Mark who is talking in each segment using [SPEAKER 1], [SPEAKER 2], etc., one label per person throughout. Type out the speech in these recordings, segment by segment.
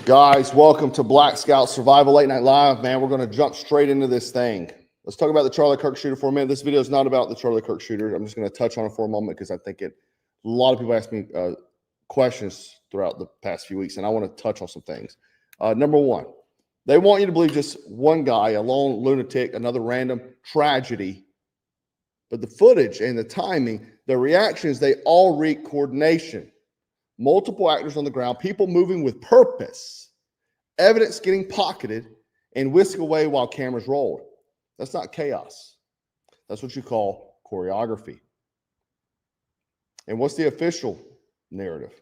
[SPEAKER 1] Guys, welcome to Black Scout Survival Late Night Live, man. We're going to jump straight into this thing. Let's talk about the Charlie Kirk shooter for a minute. This video is not about the Charlie Kirk shooter. I'm just going to touch on it for a moment because I think a lot of people ask me questions throughout the past few weeks, and I want to touch on some things. Number one, they want you to believe just one guy, a lone lunatic, another random tragedy. But the footage and the timing, the reactions, they all reek coordination. Multiple actors on the ground, people moving with purpose, evidence getting pocketed and whisked away while cameras rolled. That's not chaos. That's what you call choreography. And what's the official narrative?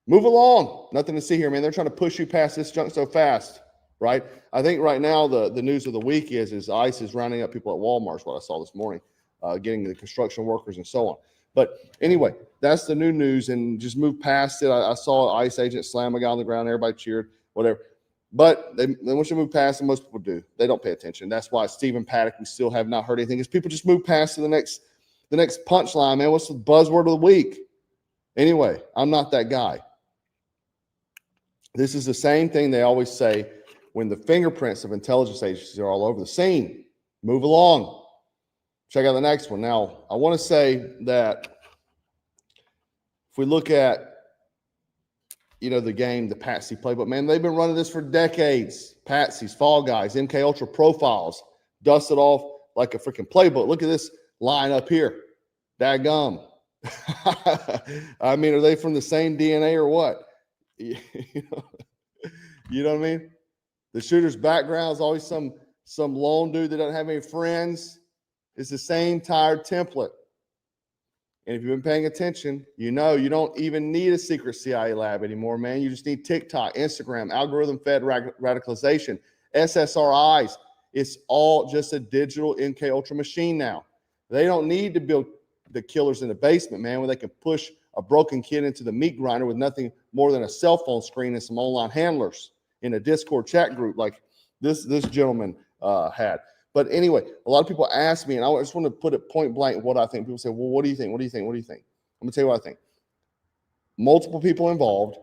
[SPEAKER 1] Move along. Nothing to see here, man. They're trying to push you past this junk so fast, right? I think right now the news of the week is ICE is rounding up people at Walmart, is what I saw this morning, getting the construction workers and so on. But anyway, that's the new news, and just move past it. I saw an ICE agent slam a guy on the ground. Everybody cheered, whatever. But they want you to move past it. Most people do. They don't pay attention. That's why Stephen Paddock, we still have not heard anything, because people just move past to the next punchline, man. What's the buzzword of the week? Anyway, I'm not that guy. This is the same thing they always say when the fingerprints of intelligence agencies are all over the scene. Move along. Check out the next one. Now, I want to say that if we look at, the game, the Patsy playbook, man, they've been running this for decades. Patsies, Fall Guys, MK Ultra profiles, dusted off like a freaking playbook. Look at this line up here. Daggum. I mean, are they from the same DNA or what? You know what I mean? The shooter's background is always some lone dude that doesn't have any friends. It's the same tired template. And if you've been paying attention, you know you don't even need a secret CIA lab anymore, man. You just need TikTok, Instagram, algorithm-fed radicalization, SSRIs. It's all just a digital MK Ultra machine now. They don't need to build the killers in the basement, man, where they can push a broken kid into the meat grinder with nothing more than a cell phone screen and some online handlers in a Discord chat group like this gentleman had. But anyway, a lot of people ask me, and I just want to put it point blank what I think. People say, well, what do you think? What do you think? What do you think? I'm going to tell you what I think. Multiple people involved.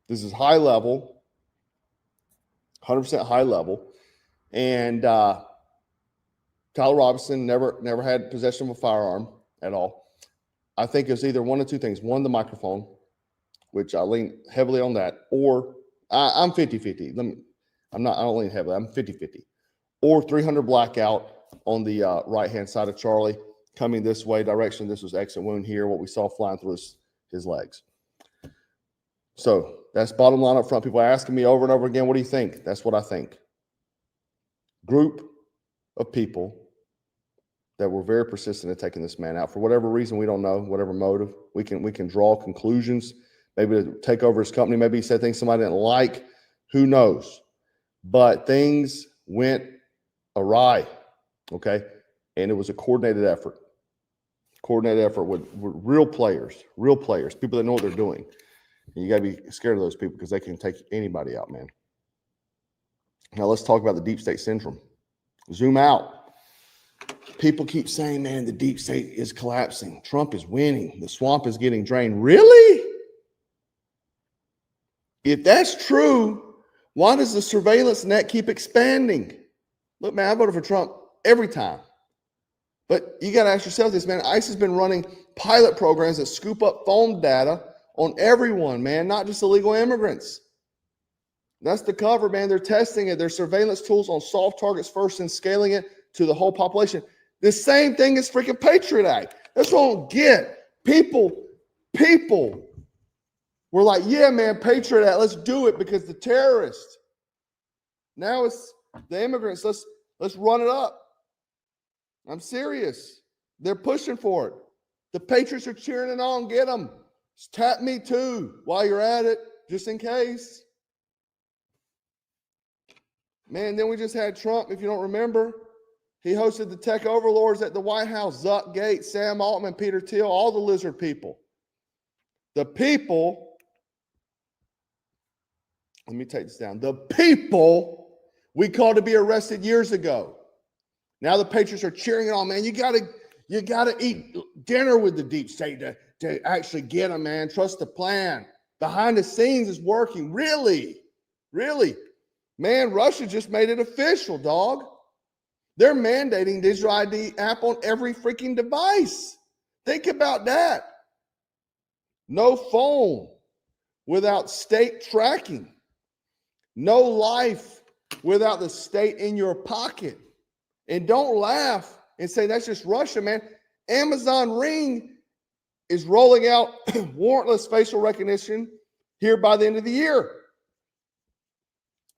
[SPEAKER 1] This is high level, 100% high level. And Tyler Robinson never had possession of a firearm at all. I think it's either one of two things. One, the microphone, which I lean heavily on that, or I'm 50-50. I don't lean heavily. I'm 50-50. Or 300 blackout on the right-hand side of Charlie, coming this way, direction. This was exit wound here, what we saw flying through his legs. So that's bottom line up front. People are asking me over and over again, what do you think? That's what I think. Group of people that were very persistent in taking this man out. For whatever reason, we don't know, whatever motive. We can draw conclusions, maybe to take over his company. Maybe he said things somebody didn't like. Who knows? But things went awry, okay? And it was a coordinated effort with real players, people that know what they're doing. And you got to be scared of those people because they can take anybody out, man. Now let's talk about the deep state syndrome. Zoom out. People keep saying, man, the deep state is collapsing. Trump is winning. The swamp is getting drained. Really? If that's true, why does the surveillance net keep expanding? Look, man, I voted for Trump every time. But you got to ask yourself this, man. ICE has been running pilot programs that scoop up phone data on everyone, man, not just illegal immigrants. That's the cover, man. They're testing it. Their surveillance tools on soft targets first and scaling it to the whole population. The same thing as freaking Patriot Act. That's what I don't get. People were like, yeah, man, Patriot Act, let's do it because the terrorists. Now it's the immigrants, let's run it up. I'm serious. They're pushing for it. The Patriots are cheering it on. Get them. Tap me too while you're at it, just in case. Man, then we just had Trump, if you don't remember. He hosted the tech overlords at the White House. Zuck Gates, Sam Altman, Peter Thiel, all the lizard people. The people, let me take this down. The people we called to be arrested years ago. Now the Patriots are cheering it on, man. You gotta eat dinner with the deep state to actually get them, man. Trust the plan. Behind the scenes is working. Really? Really? Man, Russia just made it official, dog. They're mandating digital ID app on every freaking device. Think about that. No phone without state tracking. No life without the state in your pocket. And don't laugh and say that's just Russia, man. Amazon Ring is rolling out warrantless facial recognition here by the end of the year.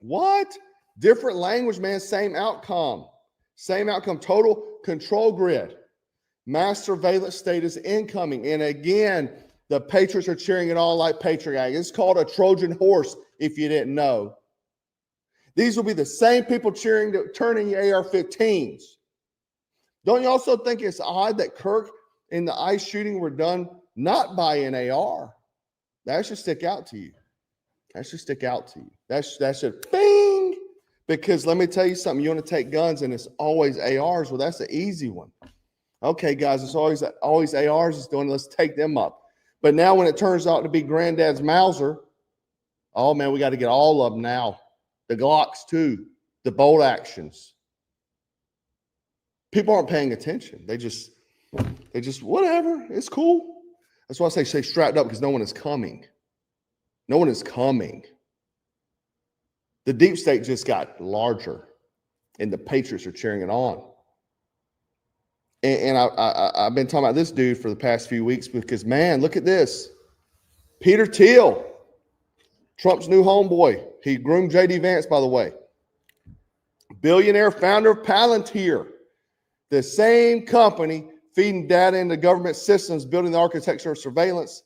[SPEAKER 1] What? Different language, man. Same outcome. Same outcome. Total control grid. Mass surveillance state is incoming. And again, the patriots are cheering it on like patriotic. It's called a Trojan horse, if you didn't know. These will be the same people cheering to turning AR-15s. Don't you also think it's odd that Kirk and the ICE shooting were done not by an AR? That should stick out to you. That should stick out to you. That should bing. Because let me tell you something. You want to take guns and it's always ARs. Well, that's the easy one. Okay, guys, it's always ARs is doing. Let's take them up. But now when it turns out to be Granddad's Mauser, oh man, we got to get all of them now. The Glocks too, the bolt actions. People aren't paying attention. They just whatever. It's cool. That's why I say strapped up, because no one is coming. No one is coming. The deep state just got larger, and the patriots are cheering it on. And I've been talking about this dude for the past few weeks because, man, look at this. Peter Thiel, Trump's new homeboy. He groomed J.D. Vance, by the way. Billionaire founder of Palantir, the same company feeding data into government systems, building the architecture of surveillance.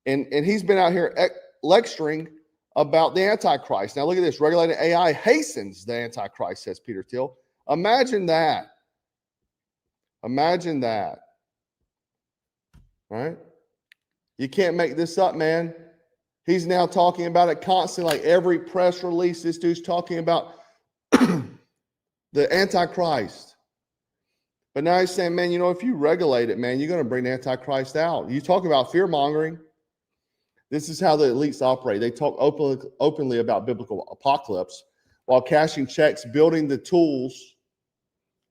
[SPEAKER 1] And he's been out here lecturing about the Antichrist. Now, look at this. Regulated AI hastens the Antichrist, says Peter Thiel. Imagine that. Imagine that. Right? You can't make this up, man. He's now talking about it constantly. Like every press release, this dude's talking about the Antichrist. But now he's saying, man, you know, if you regulate it, man, you're going to bring the Antichrist out. You talk about fear-mongering. This is how the elites operate. They talk openly about biblical apocalypse while cashing checks, building the tools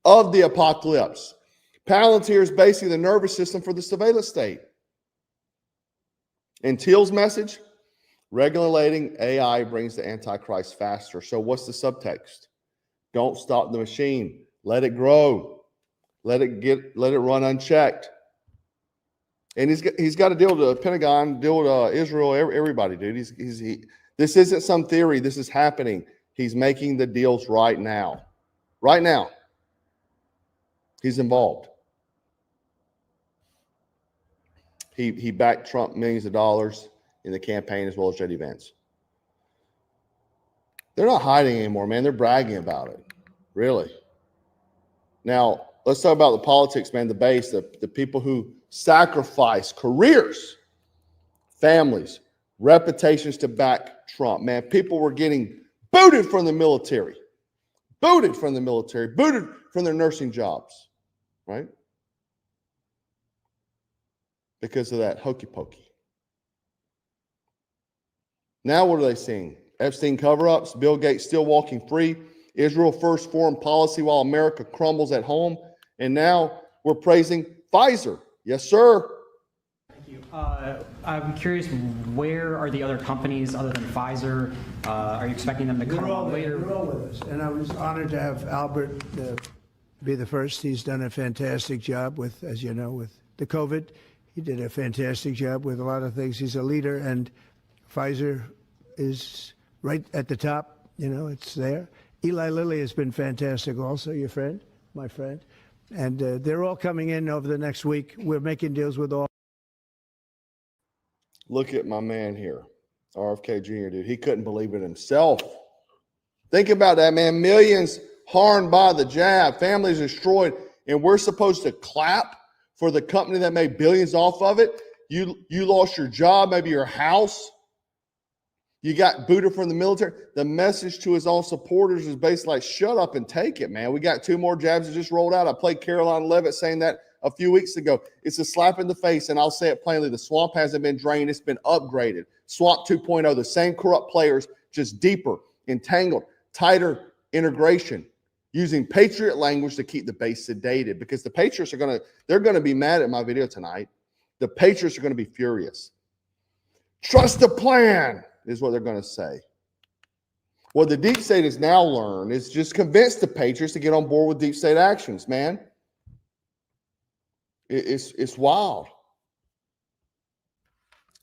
[SPEAKER 1] of the apocalypse. Palantir is basically the nervous system for the surveillance state. In Thiel's message, regulating AI brings the Antichrist faster. So what's the subtext? Don't stop the machine. Let it grow. Let it run unchecked. And he's got to deal with the Pentagon, deal with Israel, everybody, dude. This isn't some theory. This is happening. He's making the deals right now. Right now. He's involved. He backed Trump millions of dollars in the campaign as well as J.D. Vance. They're not hiding anymore, man. They're bragging about it. Really. Now, let's talk about the politics, man, the base, the people who sacrifice careers, families, reputations to back Trump. Man, people were getting booted from the military, booted from their nursing jobs, right? Because of that hokey pokey. Now what are they seeing? Epstein cover-ups, Bill Gates still walking free, Israel first foreign policy while America crumbles at home, and now we're praising Pfizer. Yes, sir.
[SPEAKER 2] Thank you. I'm curious, where are the other companies other than Pfizer? Are you expecting them to come along later?
[SPEAKER 3] They're all with us. And I was honored to have Albert be the first. He's done a fantastic job with, as you know, with the COVID. He did a fantastic job with a lot of things. He's a leader, and Pfizer is right at the top. You know, it's there. Eli Lilly has been fantastic also, your friend, my friend. And they're all coming in over the next week. We're making deals with all.
[SPEAKER 1] Look at my man here, RFK Jr., dude. He couldn't believe it himself. Think about that, man. Millions harmed by the jab, families destroyed, and we're supposed to clap for the company that made billions off of it. You lost your job, maybe your house. You got booted from the military. The message to his own supporters is basically like, shut up and take it, man. We got 2 more jabs that just rolled out. I played Caroline Leavitt saying that a few weeks ago. It's a slap in the face, and I'll say it plainly. The swamp hasn't been drained. It's been upgraded. Swamp 2.0, the same corrupt players just deeper, entangled, tighter integration, using patriot language to keep the base sedated, because the patriots they're going to be mad at my video tonight. The patriots are going to be furious. Trust the plan is what they're going to say. What the deep state has now learned is just convince the patriots to get on board with deep state actions, man. It's wild.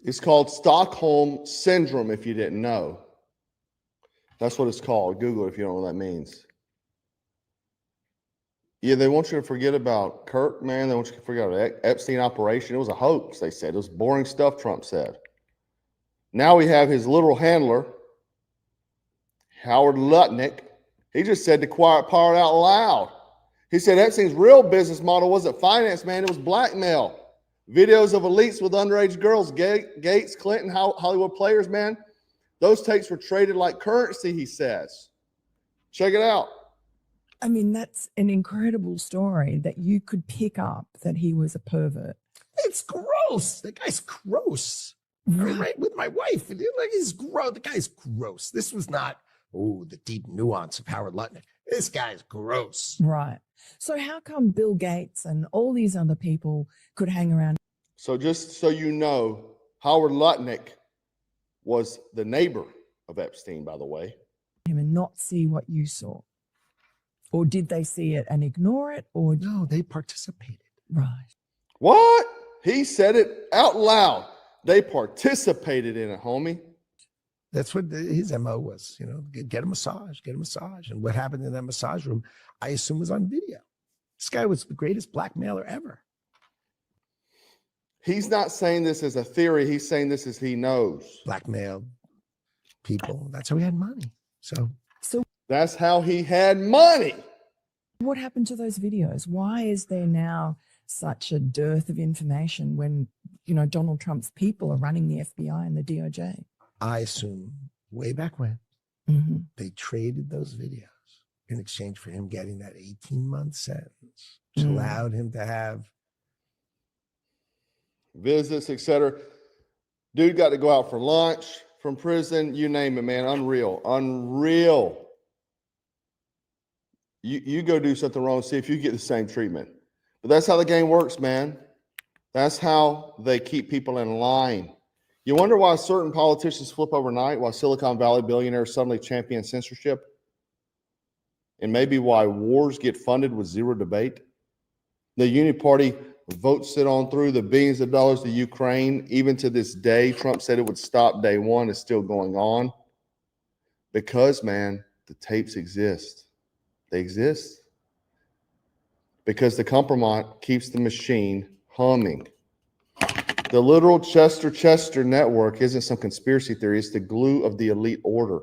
[SPEAKER 1] It's called Stockholm Syndrome, if you didn't know. That's what it's called. Google it if you don't know what that means. Yeah, they want you to forget about Kirk, man. They want you to forget about Epstein operation. It was a hoax, they said. It was boring stuff, Trump said. Now we have his literal handler, Howard Lutnick. He just said the quiet part out loud. He said Epstein's real business model wasn't finance, man. It was blackmail. Videos of elites with underage girls, Gates, Clinton, Hollywood players, man. Those tapes were traded like currency, he says. Check it out.
[SPEAKER 4] I mean, that's an incredible story that you could pick up that he was a pervert.
[SPEAKER 5] It's gross. The guy's gross. Right with my wife. Like, he's gross. The guy's gross. This was not, the deep nuance of Howard Lutnick. This guy's gross.
[SPEAKER 4] Right. So how come Bill Gates and all these other people could hang around?
[SPEAKER 1] So just so you know, Howard Lutnick was the neighbor of Epstein, by the way.
[SPEAKER 4] Him and not see what you saw? Or did they see it and ignore it? Or
[SPEAKER 5] No, they participated.
[SPEAKER 4] right.
[SPEAKER 1] What? He said it out loud. They participated in it, homie.
[SPEAKER 5] That's what his MO was, get a massage, get a massage. And what happened in that massage room, I assume was on video. This guy was the greatest blackmailer ever.
[SPEAKER 1] He's not saying this as a theory. He's saying this as he knows.
[SPEAKER 5] Blackmailed people. That's how he had money. So
[SPEAKER 1] That's how he had money.
[SPEAKER 4] What happened to those videos? Why is there now such a dearth of information when, Donald Trump's people are running the FBI and the DOJ?
[SPEAKER 5] I assume way back when
[SPEAKER 4] Mm-hmm.
[SPEAKER 5] they traded those videos in exchange for him getting that 18-month sentence, which allowed him to have
[SPEAKER 1] Visits, etc. Dude got to go out for lunch from prison. You name it, man. Unreal. Unreal. You go do something wrong, see if you get the same treatment. But that's how the game works, man. That's how they keep people in line. You wonder why certain politicians flip overnight, why Silicon Valley billionaires suddenly champion censorship, and maybe why wars get funded with zero debate. The Union Party votes it on through the billions of dollars to Ukraine. Even to this day, Trump said it would stop day one. It's still going on because, man, the tapes exist. They exist because the compromise keeps the machine humming. The literal Chester network isn't some conspiracy theory. It's the glue of the elite order.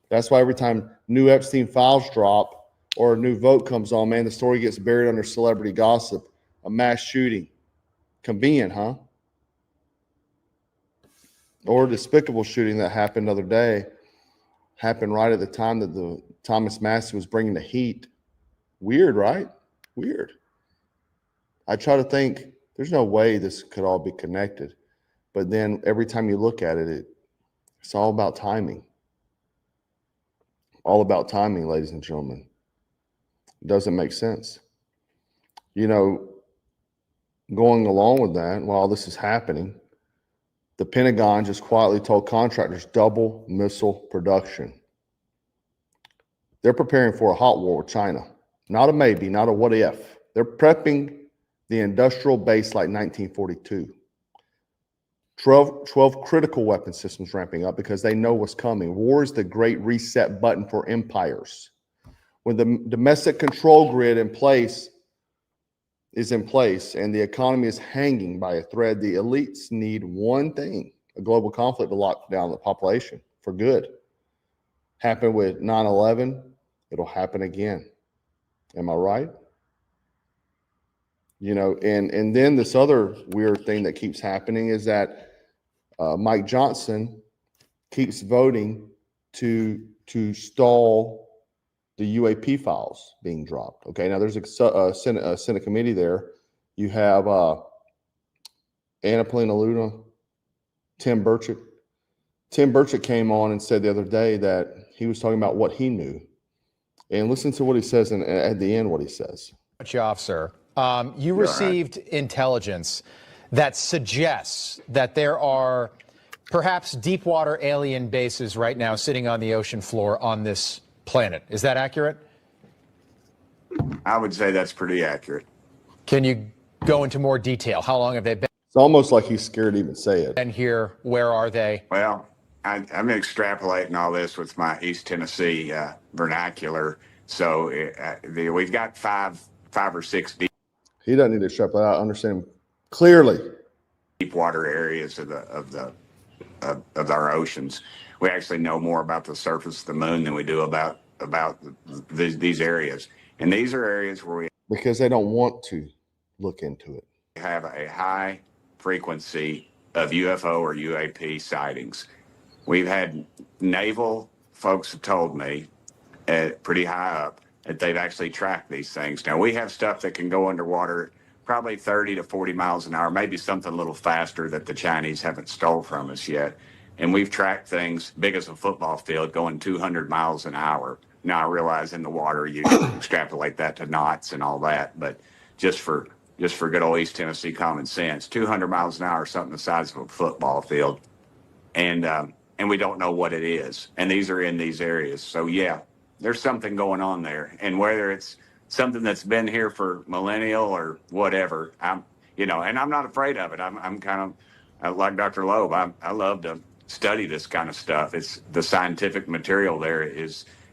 [SPEAKER 1] That's why every time new Epstein files drop or a new vote comes on, man, the story gets buried under celebrity gossip. A mass shooting. Convenient, huh? Or a despicable shooting that happened the other day. Happened right at the time that the Thomas Massey was bringing the heat. Weird, right? Weird. I try to think, there's no way this could all be connected. But then every time you look at it, it's all about timing. All about timing, ladies and gentlemen. It doesn't make sense. Going along with that, while this is happening, the Pentagon just quietly told contractors double missile production. They're preparing for a hot war with China. Not a maybe, not a what if. They're prepping the industrial base like 1942. 12 critical weapon systems ramping up because they know what's coming. War is the great reset button for empires. When the domestic control grid is in place and the economy is hanging by a thread, the elites need one thing, a global conflict to lock down the population for good. Happened with 9/11, it'll happen again. Am I right? And then this other weird thing that keeps happening is that Mike Johnson keeps voting to stall the UAP files being dropped. Okay, now there's a Senate committee there. You have Anna Paulina Luna, Tim Burchett. Tim Burchett came on and said the other day that he was talking about what he knew. And listen to what he says, and at the end, what he says.
[SPEAKER 6] Cut you off, sir. You received intelligence that suggests that there are perhaps deep water alien bases right now sitting on the ocean floor on this planet. Is that accurate?
[SPEAKER 7] I would say that's pretty accurate.
[SPEAKER 6] Can you go into more detail? How long have they been
[SPEAKER 1] It's almost like he's scared to even say it.
[SPEAKER 6] here? Where are they?
[SPEAKER 7] Well, I'm extrapolating all this with my East Tennessee vernacular. So we've got five or six
[SPEAKER 1] He doesn't need to extrapolate out. Understand him clearly.
[SPEAKER 7] deep water areas of our oceans. We actually know more about the surface of the moon than we do about these areas. And these are areas where we
[SPEAKER 1] Because they don't want to look into it.
[SPEAKER 7] have a high frequency of UFO or UAP sightings. We've had naval folks have told me pretty high up that they've actually tracked these things. Now, we have stuff that can go underwater probably 30 to 40 miles an hour, maybe something a little faster that the Chinese haven't stole from us yet. And we've tracked things big as a football field going 200 miles an hour. Now, I realize in the water you extrapolate that to knots and all that, but just for good old East Tennessee common sense, 200 miles an hour is something the size of a football field. And we don't know what it is. And these are in these areas. So, yeah, there's something going on there. And whether it's something that's been here for millennial or whatever, and I'm not afraid of it. I'm kind of like Dr. Loeb. I love to study this kind of stuff. It's the scientific material there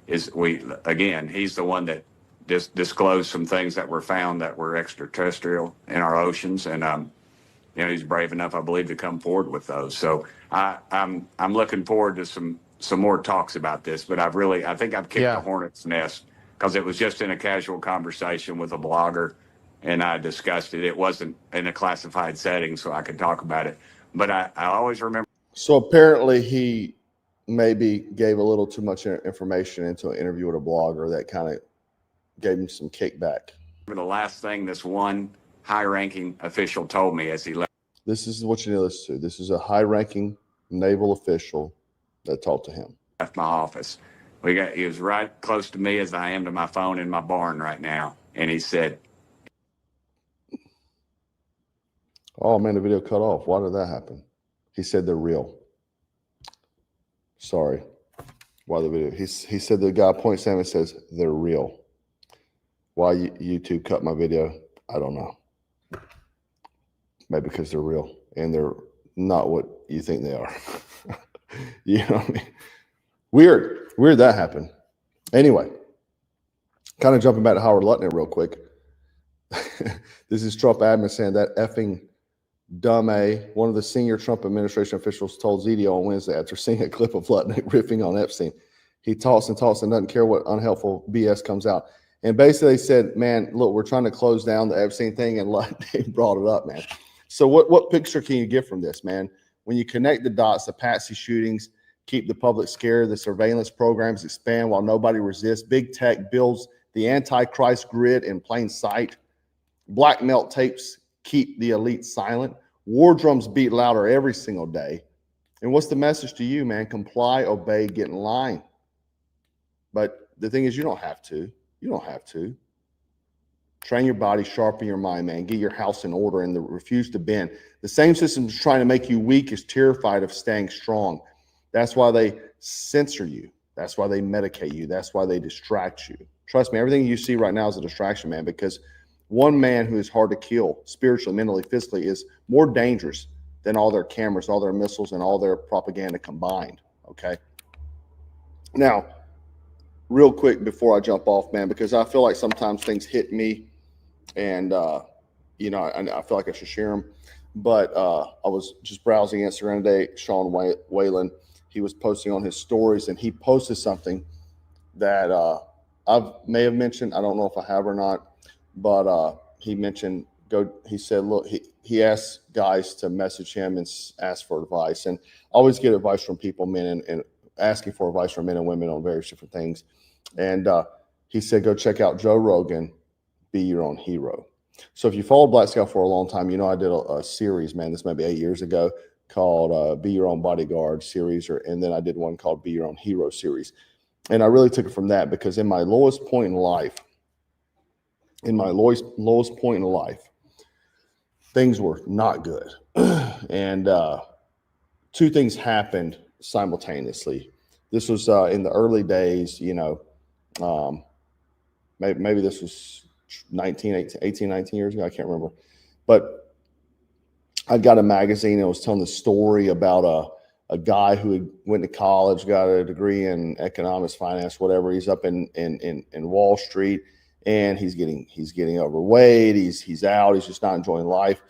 [SPEAKER 7] he's the one that disclosed some things that were found that were extraterrestrial in our oceans. And, he's brave enough, I believe, to come forward with those. So I'm looking forward to some more talks about this, but I think I've kicked the hornet's nest because it was just in a casual conversation with a blogger and I discussed it. It wasn't in a classified setting, so I could talk about it. But I always remember.
[SPEAKER 1] So apparently he maybe gave a little too much information into an interview with a blogger that kind of gave him some kickback.
[SPEAKER 7] The last thing this one high-ranking official told me as he left.
[SPEAKER 1] This is what you need to listen to. This is a high-ranking naval official that talked to him.
[SPEAKER 7] Left my office. He was right close to me as I am to my phone in my barn right now. And he said,
[SPEAKER 1] "Oh man, the video cut off. Why did that happen?" He said they're real. Sorry. Why the video? He said the guy points at him and says they're real. Why YouTube cut my video? I don't know. Maybe because they're real and they're not what you think they are. You know what I mean? Weird that happened. Anyway, kind of jumping back to Howard Lutnick real quick. This is Trump admin saying that effing dumb one of the senior Trump administration officials told ZDO on Wednesday after seeing a clip of Lutnick riffing on Epstein. He talks and doesn't care what unhelpful BS comes out. And basically they said, man, look, we're trying to close down the Epstein thing, and Lutnick brought it up, man. So what picture can you get from this, man? When you connect the dots, the Patsy shootings keep the public scared, the surveillance programs expand while nobody resists, big tech builds the Antichrist grid in plain sight, blackmail tapes keep the elite silent, war drums beat louder every single day. And what's the message to you, man? Comply, obey, get in line. But the thing is, you don't have to. You don't have to. Train your body, sharpen your mind, man. Get your house in order and refuse to bend. The same system is trying to make you weak is terrified of staying strong. That's why they censor you. That's why they medicate you. That's why they distract you. Trust me, everything you see right now is a distraction, man, because one man who is hard to kill spiritually, mentally, physically is more dangerous than all their cameras, all their missiles, and all their propaganda combined, okay? Now, real quick before I jump off, man, because I feel like sometimes things hit me and, I feel like I should share them. But I was just browsing Instagram today. Sean Whalen, he was posting on his stories, and he posted something that I may have mentioned. I don't know if I have or not, but he mentioned, he said, look, he asked guys to message him and ask for advice. And I always get advice from people, men, and asking for advice from men and women on various different things. And he said, go check out Joe Rogan, be your own hero. So if you followed Black Scout for a long time, I did a series, man, this may be 8 years ago, called Be Your Own Bodyguard series, and then I did one called Be Your Own Hero series. And I really took it from that because in my lowest point in life, things were not good. And two things happened simultaneously. This was in the early days, maybe this was 18, 19 years ago. I can't remember. But I got a magazine that was telling the story about a guy who went to college, got a degree in economics, finance, whatever. He's up in Wall Street, and he's getting overweight. He's out. He's just not enjoying life.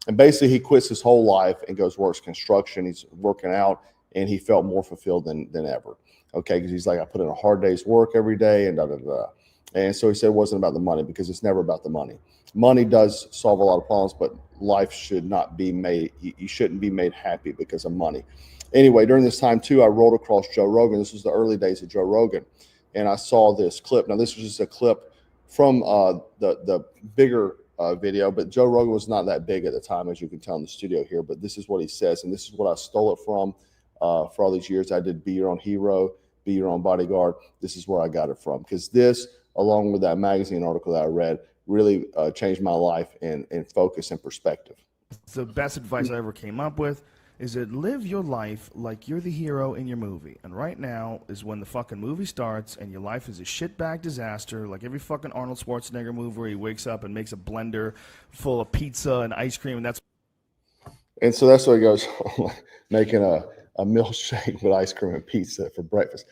[SPEAKER 1] And basically, he quits his whole life and works construction. He's working out, and he felt more fulfilled than ever. Okay, because he's like, I put in a hard day's work every day, and da da da. And so he said it wasn't about the money, because it's never about the money. Money does solve a lot of problems, but life should not be made. You shouldn't be made happy because of money. Anyway, during this time too, I rolled across Joe Rogan. This was the early days of Joe Rogan, and I saw this clip. Now, this was just a clip from the bigger video, but Joe Rogan was not that big at the time, as you can tell in the studio here. But this is what he says, and this is what I stole it from. For all these years, I did Be Your Own Hero, Be Your Own Bodyguard. This is where I got it from, because this, along with that magazine article that I read, really changed my life and focus and perspective.
[SPEAKER 8] The best advice I ever came up with is that live your life like you're the hero in your movie. And right now is when the fucking movie starts and your life is a shitbag disaster, like every fucking Arnold Schwarzenegger movie where he wakes up and makes a blender full of pizza and ice cream, and
[SPEAKER 1] so that's what he goes, making a milkshake with ice cream and pizza for breakfast.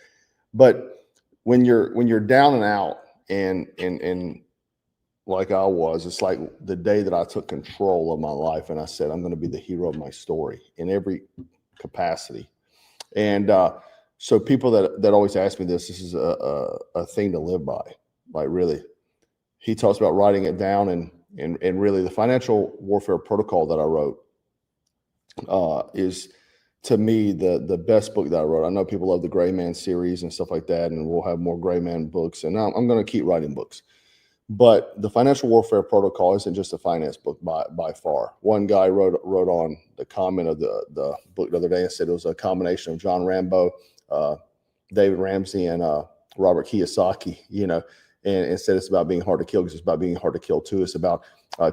[SPEAKER 1] But when you're down and out and like I was, it's like the day that I took control of my life and I said, I'm going to be the hero of my story in every capacity. And so people that always ask me this is a thing to live by. Like, really, he talks about writing it down, and really the financial warfare protocol that I wrote is, to me, the best book that I wrote. I know people love the Gray Man series and stuff like that, and we'll have more Gray Man books, and I'm going to keep writing books. But the financial warfare protocol isn't just a finance book by far. One guy wrote on the comment of the book the other day and said it was a combination of John Rambo, David Ramsey, and Robert Kiyosaki, and said it's about being hard to kill, because it's about being hard to kill too. It's about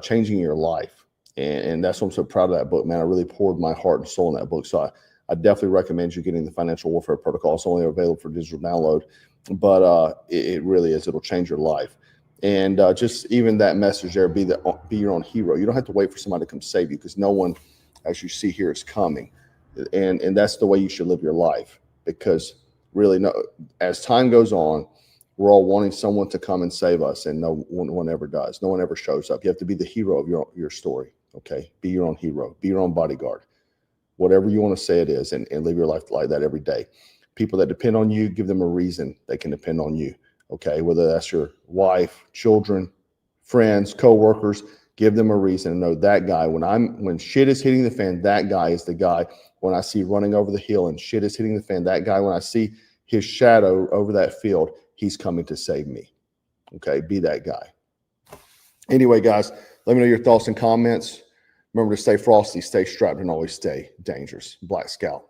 [SPEAKER 1] changing your life. And that's why I'm so proud of that book, man. I really poured my heart and soul in that book. So I definitely recommend you getting the financial warfare protocol. It's only available for digital download, but it really is. It'll change your life. And just even that message there, be your own hero. You don't have to wait for somebody to come save you, because no one, as you see here, is coming. And that's the way you should live your life, because really, no, as time goes on, we're all wanting someone to come and save us, and no one ever does. No one ever shows up. You have to be the hero of your story. Okay, be your own hero, be your own bodyguard, whatever you want to say it is, and live your life like that every day. People that depend on you, give them a reason they can depend on you. Okay, whether that's your wife, children, friends, co-workers, give them a reason to know that guy. When shit is hitting the fan, that guy is the guy. When I see running over the hill and shit is hitting the fan, that guy, when I see his shadow over that field, he's coming to save me. Okay, be that guy. Anyway, guys, let me know your thoughts and comments. Remember to stay frosty, stay strapped, and always stay dangerous. Black Scout.